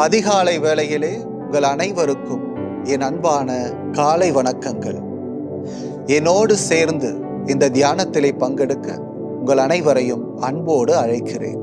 அதிகாலை வேளையிலே உங்கள் அனைவருக்கும் என் அன்பான காலை வணக்கங்கள். என்னோடு சேர்ந்து இந்த தியானத்திலே பங்கெடுக்க உங்கள் அனைவரையும் அன்போடு அழைக்கிறேன்.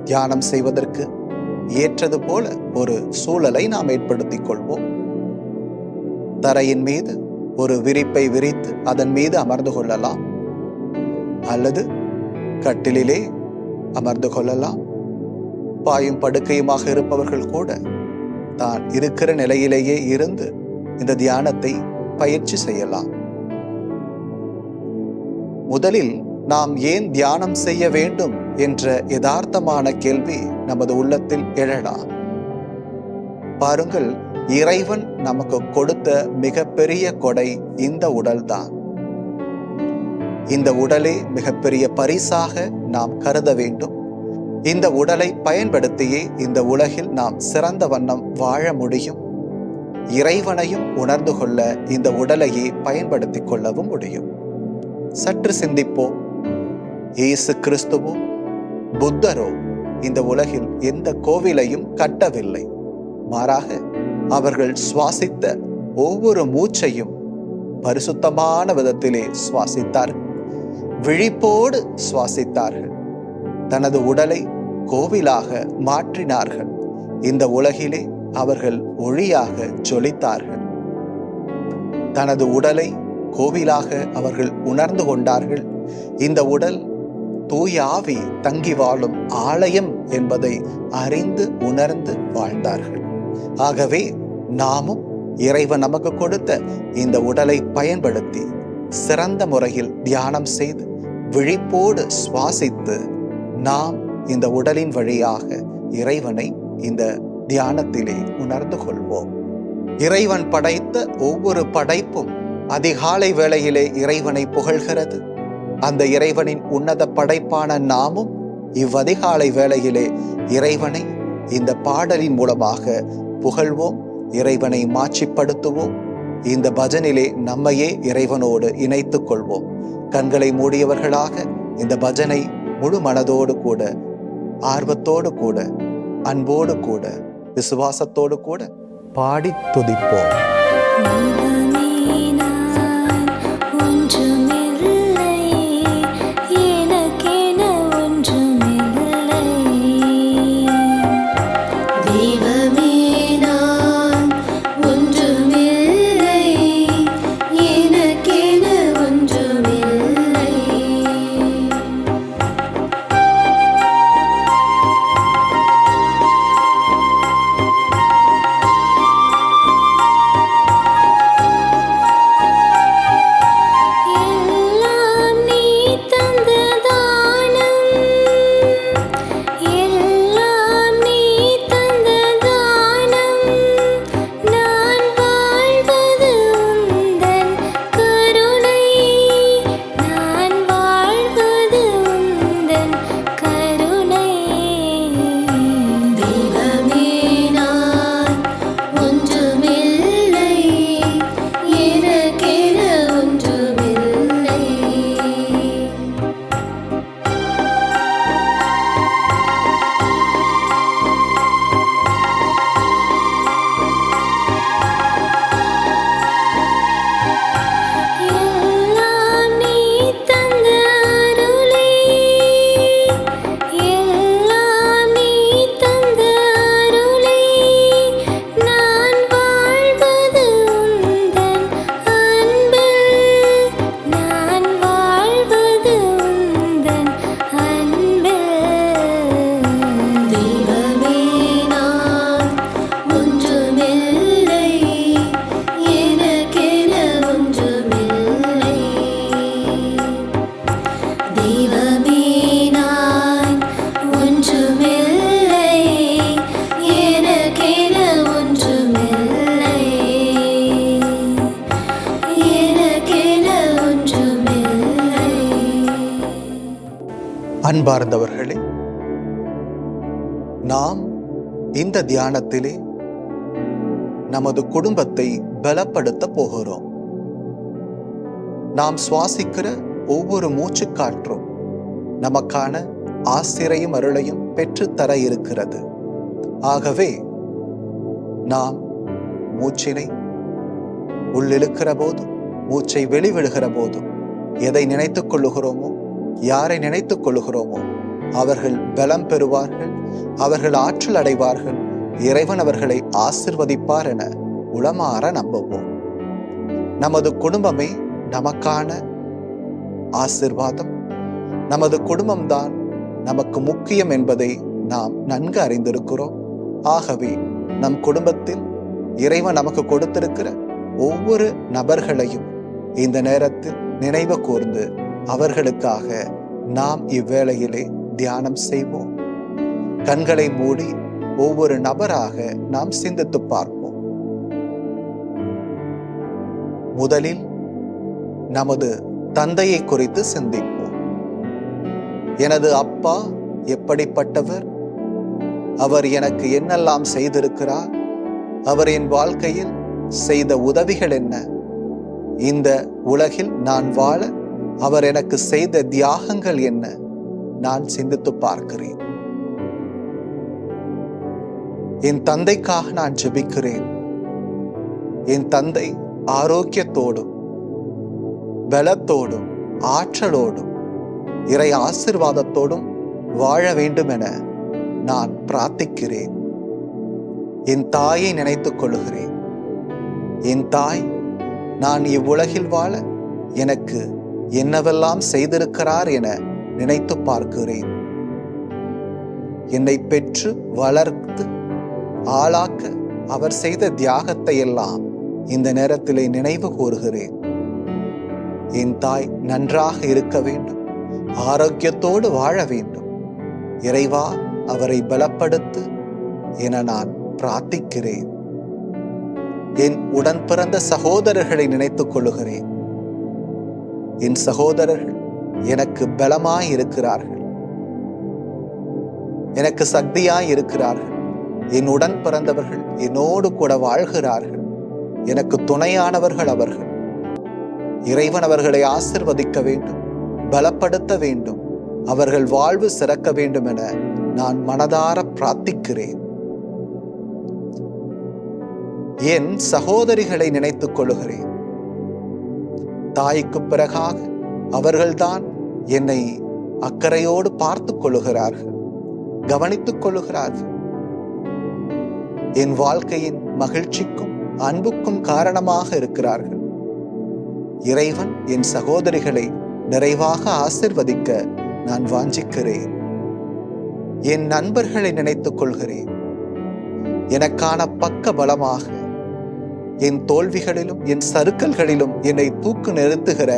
தியானம் செய்வதற்கு ஏற்றது போல ஒரு சூழலை நாம் ஏற்படுத்திக் கொள்வோம். தரையின் மீது ஒரு விரிப்பை விரித்து அதன் மீது அமர்ந்து கொள்ளலாம், அல்லது கட்டிலே அமர்ந்து கொள்ளலாம். பாயும் படுக்கையுமாக இருப்பவர்கள் கூட தான் இருக்கிற நிலையிலேயே இருந்து இந்த தியானத்தை பயிற்சி செய்யலாம். முதலில் நாம் ஏன் தியானம் செய்ய வேண்டும் என்ற யதார்த்தமான கேள்வி நமது உள்ளத்தில் எழலாம். பாருங்கள், இறைவன் நமக்கு கொடுத்த மிகப்பெரிய கொடை இந்த உடல்தான். இந்த உடலே மிகப்பெரிய பரிசாக நாம் கருத வேண்டும். இந்த உடலை பயன்படுத்தியே இந்த உலகில் நாம் சிறந்த வண்ணம் வாழ முடியும். இறைவனையும் உணர்ந்து கொள்ள இந்த உடலையே பயன்படுத்திக் கொள்ளவும் முடியும். சற்று சிந்திப்போம். இயேசு கிறிஸ்துவோ புத்தரோ இந்த உலகில் எந்த கோவிலையும் கட்டவில்லை. மாறாக அவர்கள் சுவாசித்த ஒவ்வொரு மூச்சையும் பரிசுத்தமான விதத்திலே சுவாசித்தார்கள். விழிப்போடு சுவாசித்தார்கள். தனது உடலை கோவிலாக மாற்றினார்கள். இந்த உலகிலே அவர்கள் ஒளியாக ஜொலித்தார்கள். தனது உடலை கோவிலாக அவர்கள் உணர்ந்து கொண்டார்கள். இந்த உடல் தூய ஆவி தங்கி வாழும் ஆலயம் என்பதை அறிந்து உணர்ந்து வாழ்ந்தார்கள். ஆகவே நாமும் இறைவன் நமக்கு கொடுத்த இந்த உடலை பயன்படுத்தி சிறந்த முறையில் தியானம் செய்து விழிப்போடு சுவாசித்து நாம் இந்த உடலின் வழியாக இறைவனை இந்த தியானத்திலே உணர்ந்து கொள்வோம். இறைவன் படைத்த ஒவ்வொரு படைப்பும் அதிகாலை வேளையிலே இறைவனை புகழ்கிறது. அந்த இறைவனின் உன்னத படைப்பான நாமும் இவ்வதிகாலை வேளையிலே இறைவனை இந்த பாடலின் மூலமாக புகழ்வோம், இறைவனை மாட்சிப்படுத்துவோம். இந்த பஜனிலே நம்மையே இறைவனோடு இணைத்துக் கொள்வோம். கண்களை மூடியவர்களாக இந்த பஜனை முழு மனதோடு கூட, ஆர்வத்தோடு கூட, அன்போடு கூட, விசுவாசத்தோடு கூட பாடி துதிப்போம். அன்பார்ந்தவர்களே, நாம் இந்த தியானத்திலே நமது குடும்பத்தை பலப்படுத்த போகிறோம். நாம் சுவாசிக்கிற ஒவ்வொரு மூச்சுக்காற்றும் நமக்கான ஆசிரையும் அருளையும் பெற்றுத்தர இருக்கிறது. ஆகவே நாம் மூச்சினை உள்ளிழுக்கிற போதும் மூச்சை வெளிவிடுகிற போதும் எதை நினைத்துக் கொள்ளுகிறோமோ, யாரை நினைத்துக் கொள்ளுகிறோமோ அவர்கள் பலம் பெறுவார்கள், அவர்கள் ஆற்றல் அடைவார்கள், இறைவன் அவர்களை ஆசிர்வதிப்பார் என உளமாற நம்புவோம். நமது குடும்பமே நமக்கான ஆசிர்வாதம். நமது குடும்பம்தான் நமக்கு முக்கியம் என்பதை நாம் நன்கு அறிந்திருக்கிறோம். ஆகவே நம் குடும்பத்தில் இறைவன் நமக்கு கொடுத்திருக்கிற ஒவ்வொரு நபர்களையும் இந்த நேரத்தில் நினைவு கூர்ந்து அவர்களுக்காக நாம் இவ்வேளையிலே தியானம் செய்வோம். கண்களை மூடி ஒவ்வொரு நபராக நாம் சிந்தித்து பார்ப்போம். முதலில் நமது தந்தையை குறித்து சிந்திப்போம். எனது அப்பா எப்படிப்பட்டவர்? அவர் எனக்கு என்னெல்லாம் செய்திருக்கிறார்? அவர் என் வாழ்க்கையில் செய்த உதவிகள் என்ன? இந்த உலகில் நான் வாழ அவர் எனக்கு செய்த தியாகங்கள் என்ன? நான் சிந்தித்து பார்க்கிறேன். என் தந்தைக்காக நான் ஜெபிக்கிறேன். என் தந்தை ஆரோக்கியத்தோடும் பலத்தோடும் ஆற்றலோடும் இறை ஆசீர்வாதத்தோடும் வாழ வேண்டும் என நான் பிரார்த்திக்கிறேன். என் தாயை நினைத்துக் கொள்கிறேன். என் தாய் நான் இவ்வுலகில் வாழ எனக்கு என்னவெல்லாம் செய்திருக்கிறார் என நினைத்து பார்க்கிறேன். என்னை பெற்று வளர்த்து ஆளாக்க அவர் செய்த தியாகத்தை எல்லாம் இந்த நேரத்திலே நினைவு கூறுகிறேன். என் தாய் நன்றாக இருக்க வேண்டும், ஆரோக்கியத்தோடு வாழ வேண்டும். இறைவா, அவரை பலப்படுத்து என நான் பிரார்த்திக்கிறேன். என் உடன் பிறந்த சகோதரர்களை நினைத்துக் கொள்ளுகிறேன். என் சகோதரர்கள் எனக்கு பலமாய் இருக்கிறார்கள், எனக்கு சக்தியாய் இருக்கிறார்கள். என் உடன் பிறந்தவர்கள் என்னோடு கூட வாழ்கிறார்கள், எனக்கு துணையானவர்கள் அவர்கள். இறைவன் அவர்களை ஆசிர்வதிக்க வேண்டும், பலப்படுத்த வேண்டும், அவர்கள் வாழ்வு சிறக்க வேண்டும் என நான் மனதார பிரார்த்திக்கிறேன். என் சகோதரிகளை நினைத்துக் கொள்ளுகிறேன். தாய்க்கு பிறகாக அவர்கள்தான் என்னை அக்கறையோடு பார்த்துக் கொள்ளுகிறார்கள், கவனித்துக் கொள்ளுகிறார்கள். என் வாழ்க்கையின் மகிழ்ச்சிக்கும் அன்புக்கும் காரணமாக இருக்கிறார்கள். இறைவன் என் சகோதரிகளை நிறைவாக ஆசிர்வதிக்க நான் வாஞ்சிக்கிறேன். என் நண்பர்களை நினைத்துக் கொள்கிறேன். எனக்கான பக்க பலமாக என் தோல்விகளிலும் என் சறுக்கல்களிலும் என்னை தூக்கு நிறுத்துகிற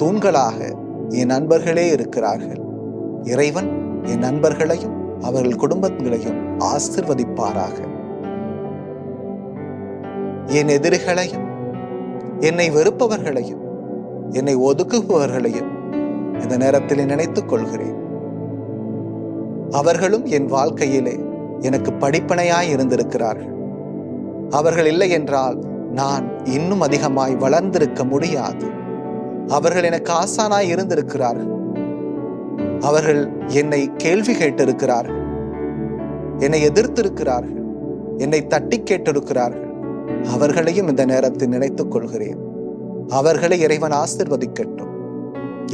தூண்களாக என் நண்பர்களே இருக்கிறார்கள். இறைவன் என் நண்பர்களையும் அவர்கள் குடும்பங்களையும் ஆசிர்வதிப்பாராக. என் எதிரிகளையும் என்னை வெறுப்பவர்களையும் என்னை ஒதுக்குபவர்களையும் இந்த நேரத்தில் நினைத்துக் கொள்கிறேன். அவர்களும் என் வாழ்க்கையிலே எனக்கு படிப்பனையாய் இருந்திருக்கிறார்கள். அவர்கள் இல்லை என்றால் நான் இன்னும் அதிகமாய் வளர்ந்திருக்க முடியாது. அவர்கள் எனக்கு ஆசானாய் இருந்திருக்கிறார்கள். அவர்கள் என்னை கேள்வி கேட்டிருக்கிறார்கள், என்னை எதிர்த்திருக்கிறார்கள், என்னை தட்டி கேட்டிருக்கிறார்கள். அவர்களையும் இந்த நேரத்தில் நினைத்துக் கொள்கிறேன். அவர்களை இறைவன் ஆசிர்வதிக்கட்டும்.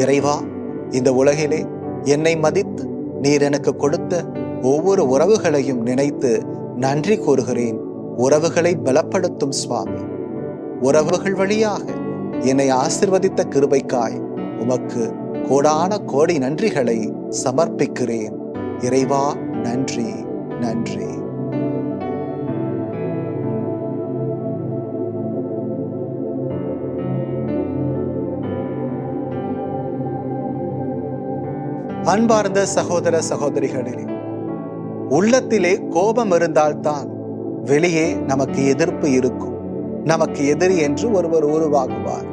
இறைவா, இந்த உலகிலே என்னை மதித்து நீர் எனக்கு கொடுத்த ஒவ்வொரு உறவுகளையும் நினைத்து நன்றி கூறுகிறேன். உறவுகளை பலப்படுத்தும் சுவாமி, உறவுகள் வழியாக என்னை ஆசிர்வதித்த கிருபைக்காய் உமக்கு கோடான கோடி நன்றிகளை சமர்ப்பிக்கிறேன். இறைவா, நன்றி நன்றி. அன்பார்ந்த சகோதர சகோதரிகளே, உள்ளத்திலே கோபம் இருந்தால்தான் வெளியே நமக்கு எதிர்ப்பு இருக்கும். நமக்கு எதிரி என்று ஒருவர் உருவாகுவார்.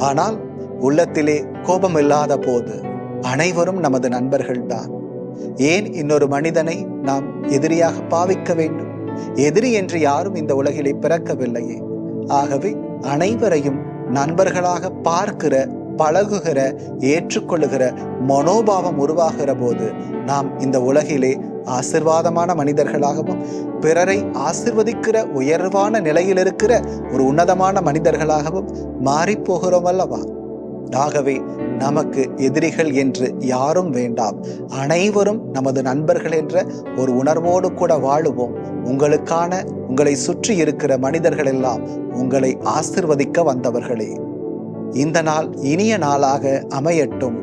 ஆனால் உள்ளத்திலே கோபம் இல்லாத போது அனைவரும் நமது நண்பர்கள்தான். ஏன் இன்னொரு மனிதனை நாம் எதிரியாக பாவிக்க வேண்டும்? எதிரி என்று யாரும் இந்த உலகிலே பிறக்கவில்லையே. ஆகவே அனைவரையும் நண்பர்களாக பார்க்கிற, பழகுகிற, ஏற்றுக்கொள்ளுகிற மனோபாவம் உருவாகிற போது நாம் இந்த உலகிலே ஆசிர்வாதமான மனிதர்களாகவும் பிறரை ஆசிர்வதிக்கிற உயர்வான நிலையில் இருக்கிற ஒரு உன்னதமான மனிதர்களாகவும் மாறி போகிறோம் அல்லவா? ஆகவே நமக்கு எதிரிகள் என்று யாரும் வேண்டாம், அனைவரும் நமது நண்பர்கள் என்ற ஒரு உணர்வோடு கூட வாழுவோம். உங்களை சுற்றி இருக்கிற மனிதர்கள் எல்லாம் உங்களை ஆசிர்வதிக்க வந்தவர்களே. இந்த நாள் இனிய நாளாக அமையட்டும்.